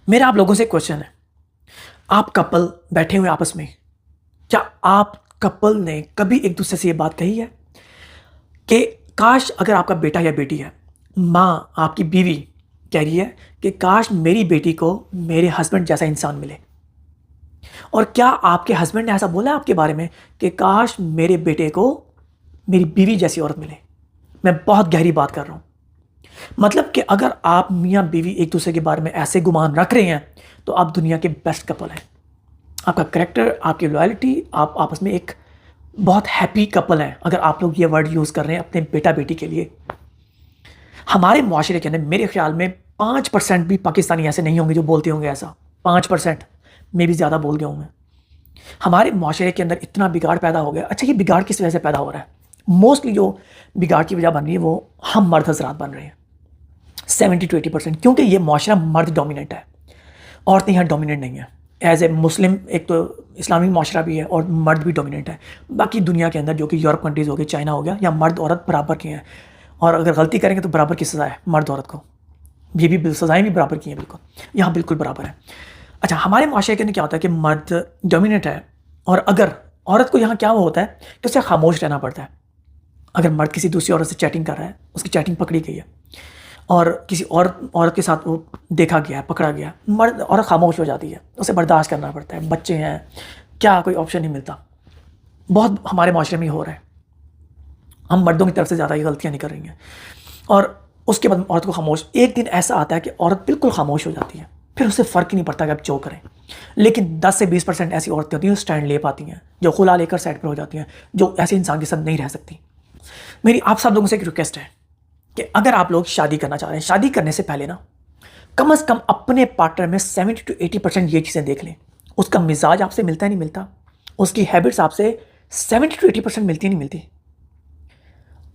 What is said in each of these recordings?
میرا آپ لوگوں سے کوشچن ہے، آپ کپل بیٹھے ہوئے آپس میں، کیا آپ کپل نے کبھی ایک دوسرے سے یہ بات کہی ہے کہ کاش اگر آپ کا بیٹا یا بیٹی ہے، ماں آپ کی بیوی کہہ رہی ہے کہ کاش میری بیٹی کو میرے ہسبینڈ جیسا انسان ملے؟ اور کیا آپ کے ہسبینڈ نے ایسا بولا ہے آپ کے بارے میں کہ کاش میرے بیٹے کو میری بیوی جیسی عورت ملے؟ میں بہت گہری بات کر رہا ہوں، مطلب کہ اگر آپ میاں بیوی ایک دوسرے کے بارے میں ایسے گمان رکھ رہے ہیں تو آپ دنیا کے بیسٹ کپل ہیں۔ آپ کا کریکٹر، آپ کی لوائلٹی، آپ آپس میں ایک بہت ہیپی کپل ہیں اگر آپ لوگ یہ ورڈ یوز کر رہے ہیں اپنے بیٹا بیٹی کے لیے۔ ہمارے معاشرے کے اندر میرے خیال میں 5% بھی پاکستانی ایسے نہیں ہوں گے جو بولتے ہوں گے ایسا، 5%، میں بھی زیادہ بول گیا ہوں میں۔ ہمارے معاشرے کے اندر اتنا بگاڑ پیدا ہو گیا۔ اچھا، یہ بگاڑ کس وجہ سے پیدا ہو رہا ہے؟ موسٹلی جو بگاڑ کی وجہ بن رہی ہے وہ ہم مرد حضرات بن رہے ہیں، 70-80%، کیونکہ یہ معاشرہ مرد ڈومیننٹ ہے، عورتیں یہاں ڈومیننٹ نہیں ہیں۔ ایز اے مسلم ایک تو اسلامی معاشرہ بھی ہے اور مرد بھی ڈومیننٹ ہے۔ باقی دنیا کے اندر جو کہ یورپ کنٹریز ہو گئی، چائنا ہو گیا، یہاں مرد عورت برابر کے ہیں، اور اگر غلطی کریں گے تو برابر کی سزا ہے مرد عورت کو، یہ بھی سزائیں بھی برابر کی ہیں، بالکل یہاں بالکل برابر ہے۔ اچھا، ہمارے معاشرے کے اندر کیا ہوتا ہے کہ مرد ڈومیننٹ ہے، اور اگر عورت کو یہاں کیا وہ ہوتا ہے کہ اسے خاموش رہنا پڑتا ہے۔ اگر مرد کسی دوسری عورت سے چیٹنگ کر رہا ہے، اس کی چیٹنگ پکڑی گئی ہے اور کسی اور عورت کے ساتھ وہ دیکھا گیا ہے، پکڑا گیا، مرد عورت خاموش ہو جاتی ہے، اسے برداشت کرنا پڑتا ہے، بچے ہیں، کیا کوئی آپشن نہیں ملتا۔ بہت ہمارے معاشرے میں ہی ہو رہا ہے، ہم مردوں کی طرف سے زیادہ یہ غلطیاں نہیں کر رہی ہیں، اور اس کے بعد عورت کو خاموش، ایک دن ایسا آتا ہے کہ عورت بالکل خاموش ہو جاتی ہے، پھر اسے فرق ہی نہیں پڑتا کہ آپ جو کریں۔ لیکن 10 سے 20% ایسی عورتیں ہوتی ہیں جو اسٹینڈ لے پاتی ہیں، جو خلا لے کر سائڈ پہ ہو جاتی ہیں، جو ایسے انسان کے ساتھ نہیں رہ سکتی۔ میری آپ سب لوگوں سے ایک ریکویسٹ ہے کہ اگر آپ لوگ شادی کرنا چاہ رہے ہیں، شادی کرنے سے پہلے نا کم از کم اپنے پارٹنر میں 70-80% یہ چیزیں دیکھ لیں۔ اس کا مزاج آپ سے ملتا ہے نہیں ملتا، اس کی ہیبٹس آپ سے 70-80% ملتی نہیں ملتی،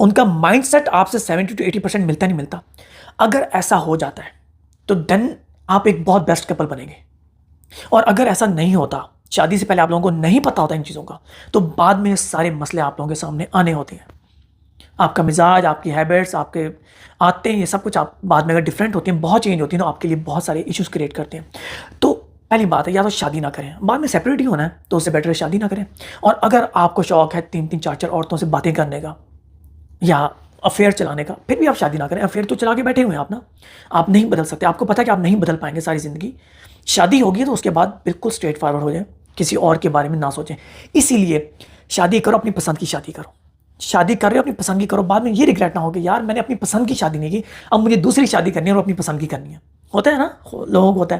ان کا مائنڈ سیٹ آپ سے 70-80% ملتا نہیں ملتا۔ اگر ایسا ہو جاتا ہے تو دین آپ ایک بہت بیسٹ کپل بنیں گے، اور اگر ایسا نہیں ہوتا، شادی سے پہلے آپ لوگوں کو نہیں پتا ہوتا ان چیزوں کا، تو بعد میں سارے مسئلے آپ لوگوں کے سامنے آنے ہوتے ہیں۔ آپ کا مزاج، آپ کی ہیبٹس، آپ کے آتے ہیں، یہ سب کچھ آپ بعد میں اگر ڈفرینٹ ہوتی ہیں، بہت چینج ہوتی ہیں، تو آپ کے لیے بہت سارے ایشوز کریٹ کرتے ہیں۔ تو پہلی بات ہے، یا تو شادی نہ کریں، بعد میں سیپریٹ ہی ہونا ہے تو اس سے بیٹر ہے شادی نہ کریں۔ اور اگر آپ کو شوق ہے 3-3 4-4 عورتوں سے باتیں کرنے کا یا افیئر چلانے کا، پھر بھی آپ شادی نہ کریں۔ افیئر تو چلا کے بیٹھے ہوئے ہیں آپ نا، آپ نہیں بدل سکتے، آپ کو پتہ ہے کہ آپ نہیں بدل پائیں گے ساری زندگی۔ شادی ہوگی تو اس کے بعد بالکل اسٹریٹ فارورڈ ہو جائیں، کسی اور کے بارے میں نہ سوچیں۔ اسی لیے شادی کرو، اپنی پسند کی شادی کرو، شادی کر رہے ہو اپنی پسند کی کرو، بعد میں یہ ریگریٹ نہ ہو کہ یار میں نے اپنی پسند کی شادی نہیں کی، اب مجھے دوسری شادی کرنی ہے اور اپنی پسند کی کرنی ہے۔ ہوتا ہے نا، لوگوں کو ہوتا ہے۔